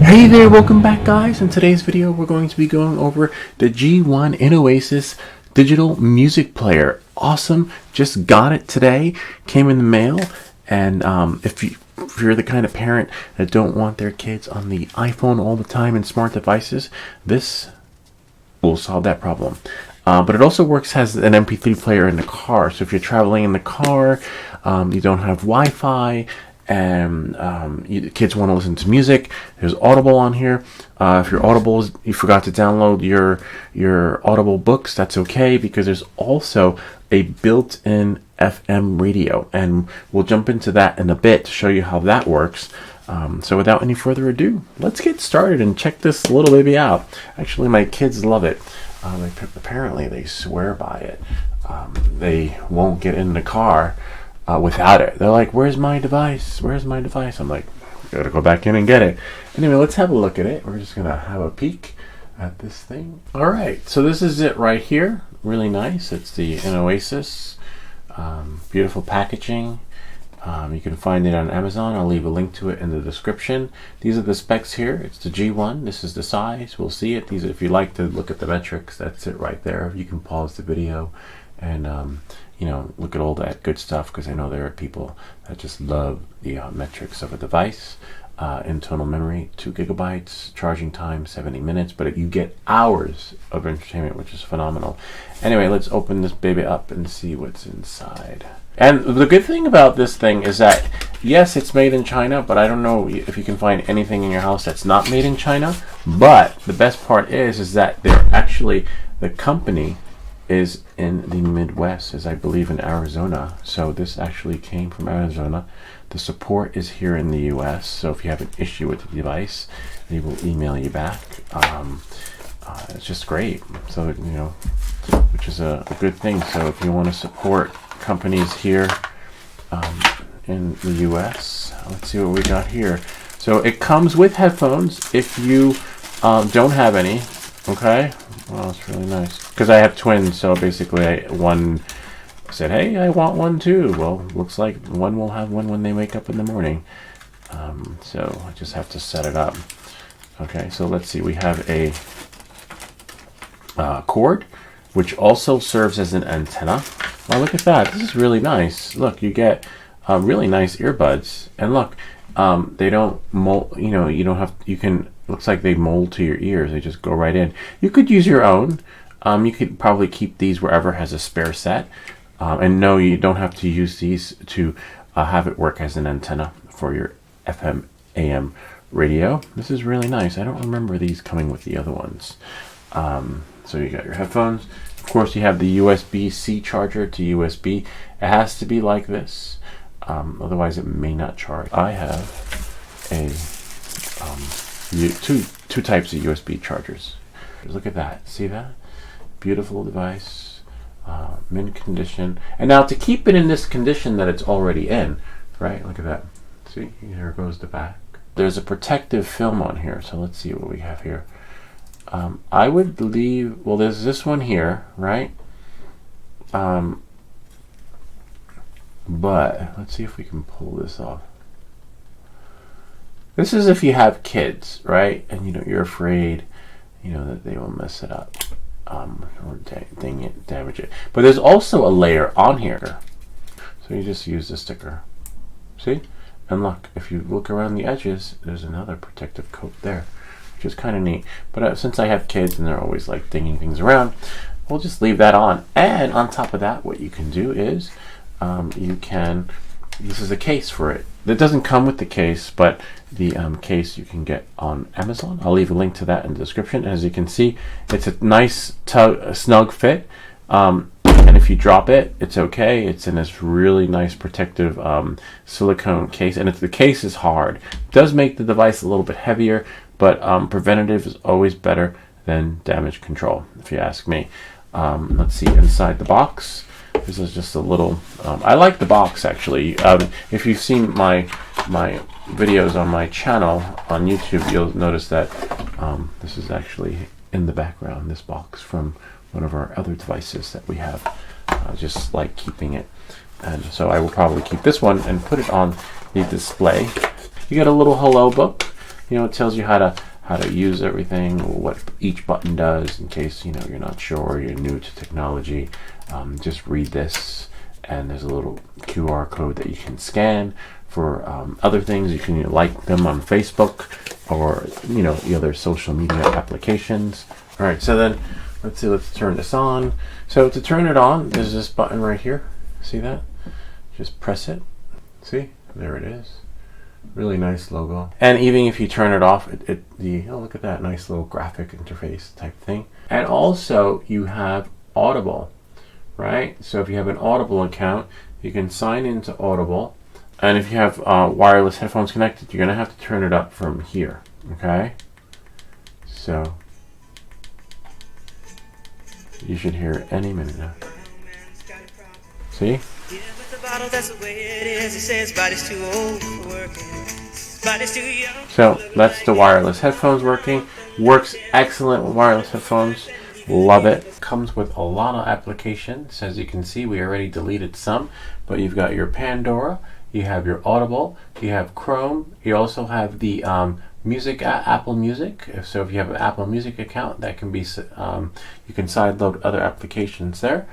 Hey there, welcome back guys. In today's video we're going to be going over the G1 innioasis digital music player. Awesome, just got it today, came in the mail, and if you're the kind of parent that don't want their kids on the iPhone all the time and smart devices, this will solve that problem. But it also works as an MP3 player in the car, so if you're traveling in the car, you don't have Wi-Fi, and kids want to listen to music, there's Audible on here. If your Audible you forgot to download your Audible books, that's okay, because there's also a built-in FM radio, and we'll jump into that in a bit to show you how that works. So without any further ado, let's get started and check this little baby out. Actually, my kids love it. Apparently they swear by it. They won't get in the car without it. They're like, where's my device? Where's my device? I'm like, gotta go back in and get it. Anyway, let's have a look at it. We're just gonna have a peek at this thing. All right, so this is it right here. Really nice. It's the innioasis. Beautiful packaging. You can find it on Amazon. I'll leave a link to it in the description. These are the specs here. It's the G1. This is the size. We'll see it. These are, if you like to look at the metrics, that's it right there. You can pause the video and you know, look at all that good stuff, because I know there are people that just love the metrics of a device. Internal memory 2 gigabytes, charging time 70 minutes, but you get hours of entertainment, which is phenomenal. Anyway, let's open this baby up and see what's inside. And the good thing about this thing is that, yes, it's made in China, but I don't know if you can find anything in your house that's not made in China. But the best part is that they're actually, the company is in the Midwest, as I believe in Arizona. So this actually came from Arizona. The support is here in the US, so if you have an issue with the device, they will email you back. It's just great. So, you know, which is a good thing. So if you want to support companies here in the US, let's see what we got here. So it comes with headphones if you don't have any. Okay, well, it's really nice, because I have twins, so basically one said, hey, I want one too. Well, looks like one will have one when they wake up in the morning. So I just have to set it up. Okay, so let's see, we have a cord, which also serves as an antenna. Oh, look at that, this is really nice. Look, you get really nice earbuds, and look, they don't mold, you know, you don't have, you can, looks like they mold to your ears. They just go right in. You could use your own. You could probably keep these wherever has a spare set. And no, you don't have to use these to have it work as an antenna for your FM AM radio. This is really nice. I don't remember these coming with the other ones. So you got your headphones. Of course, you have the USB-C charger to USB. It has to be like this. Otherwise, it may not charge. I have a two types of USB chargers. Look at that. See that? Beautiful device. Mint condition. And now to keep it in this condition that it's already in, right? Look at that. See? Here goes the back. There's a protective film on here. So let's see what we have here. I would leave, well, there's this one here, right? But let's see if we can pull this off. This is if you have kids, right? And you know, you're afraid, you know, that they will mess it up, or damage it. But there's also a layer on here. So you just use the sticker. See? And look, if you look around the edges, there's another protective coat there, which is kind of neat. But since I have kids and they're always like dinging things around, we'll just leave that on. And on top of that, what you can do is, you can, this is a case for it. That doesn't come with the case, but the case you can get on Amazon. I'll leave a link to that in the description. As you can see, it's a nice snug fit, and if you drop it, it's okay. It's in this really nice protective silicone case, and if the case is hard, it does make the device a little bit heavier, but preventative is always better than damage control, if you ask me. Let's see inside the box. This is just a little, I like the box actually. If you've seen my videos on my channel on YouTube, you'll notice that this is actually in the background, this box from one of our other devices that we have. Just like keeping it. And so I will probably keep this one and put it on the display. You get a little hello book. you know, it tells you how to use everything, what each button does, in case, you know, you're not sure, you're new to technology. Just read this, and there's a little QR code that you can scan for other things. You can like them on Facebook or, you know, the other social media applications. All right, so then let's see, let's turn this on. So to turn it on, there's this button right here. See that? Just press it. See, there it is. Really nice logo. And even if you turn it off, oh, look at that nice little graphic interface type thing. And also you have Audible, right? So if you have an Audible account, you can sign into Audible. And if you have wireless headphones connected, you're gonna have to turn it up from here, okay? So you should hear it any minute now. See? So that's the wireless headphones working. Works excellent with wireless headphones. Love it. Comes with a lot of applications. As you can see, we already deleted some, but you've got your Pandora, you have your Audible, you have Chrome, you also have the music, Apple Music. So if you have an Apple Music account, that can be you can sideload other applications there.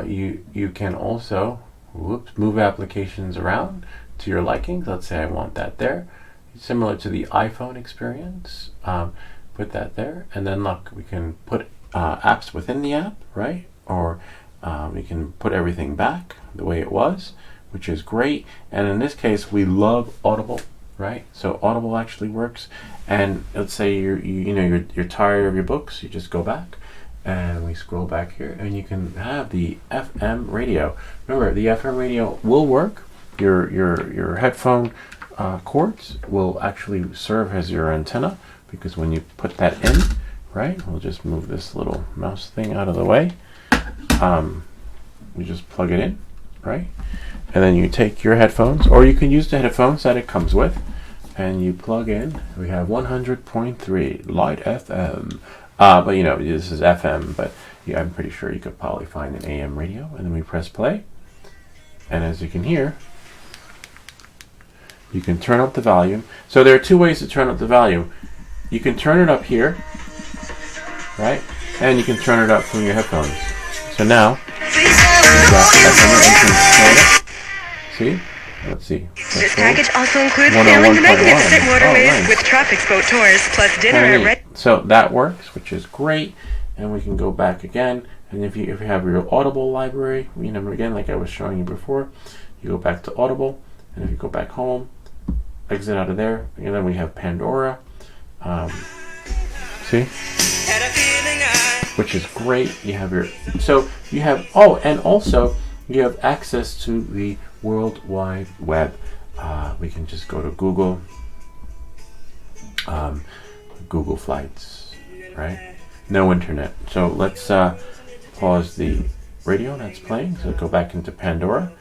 You can also move applications around to your likings. Let's say I want that there, similar to the iPhone experience. Put that there, and then look, we can put apps within the app, right? Or we can put everything back the way it was, which is great. And in this case, we love Audible, right? So Audible actually works. And let's say you're tired of your books, you just go back, and we scroll back here, and you can have the FM radio. Remember, the FM radio will work. Your headphone cords will actually serve as your antenna, because when you put that in, right, we'll just move this little mouse thing out of the way. You just plug it in, right? And then you take your headphones, or you can use the headphones that it comes with, and you plug in. We have 100.3 Light FM. But you know, this is FM, but yeah, I'm pretty sure you could probably find an AM radio. And then we press play. And as you can hear, you can turn up the volume. So there are two ways to turn up the volume. You can turn it up here, right? And you can turn it up from your headphones. So now, we've got FM. See? Let's see. This package also includes sailing the magnificent waterways with tropics boat tours, plus dinner and so that works, which is great. And we can go back again. And if you have your Audible library, you know, again, like I was showing you before, you go back to Audible, and if you go back home, exit out of there, and then we have Pandora. See? Which is great. You have your, so you have, oh, and also you have access to the World Wide Web. We can just go to Google, Google Flights, right? No internet. So let's pause the radio that's playing. So go back into Pandora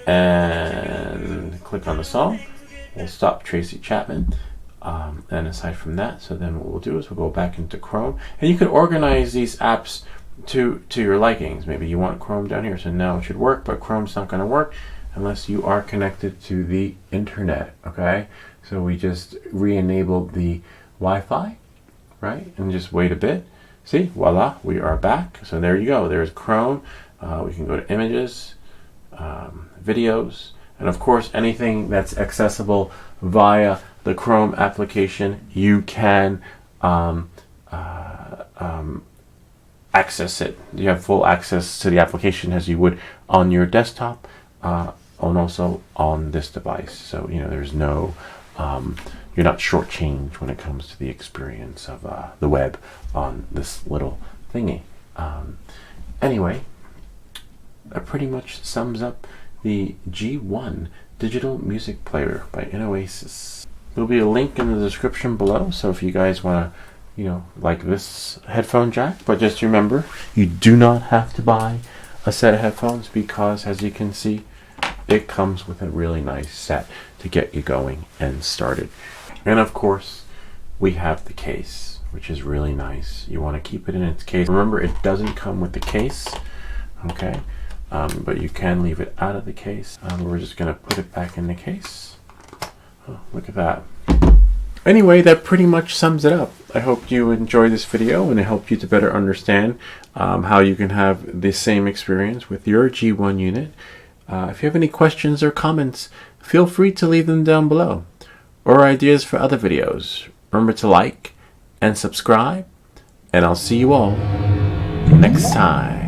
and click on the song. We'll stop Tracy Chapman. And aside from that, so then what we'll do is we'll go back into Chrome, and you can organize these apps to your likings. Maybe you want Chrome down here, so now it should work, but Chrome's not going to work unless you are connected to the internet, okay? So we just re-enabled the Wi-Fi, right? And just wait a bit. See, voila, we are back. So there you go. There's Chrome. We can go to images, videos, and of course anything that's accessible via the Chrome application, you can access it. You have full access to the application as you would on your desktop, and also on this device. So you know, there's no, you're not shortchanged when it comes to the experience of the web on this little thingy. Anyway, that pretty much sums up the G1 digital music player by innioasis. There'll be a link in the description below, so if you guys want to, you know, like this headphone jack, but just remember, you do not have to buy a set of headphones, because as you can see, it comes with a really nice set to get you going and started. And of course, we have the case, which is really nice. You want to keep it in its case. Remember, it doesn't come with the case, okay? But you can leave it out of the case. We're just going to put it back in the case. Oh, look at that. Anyway, that pretty much sums it up. I hope you enjoyed this video and it helped you to better understand how you can have the same experience with your G1 unit. If you have any questions or comments, feel free to leave them down below, or ideas for other videos. Remember to like and subscribe, and I'll see you all next time.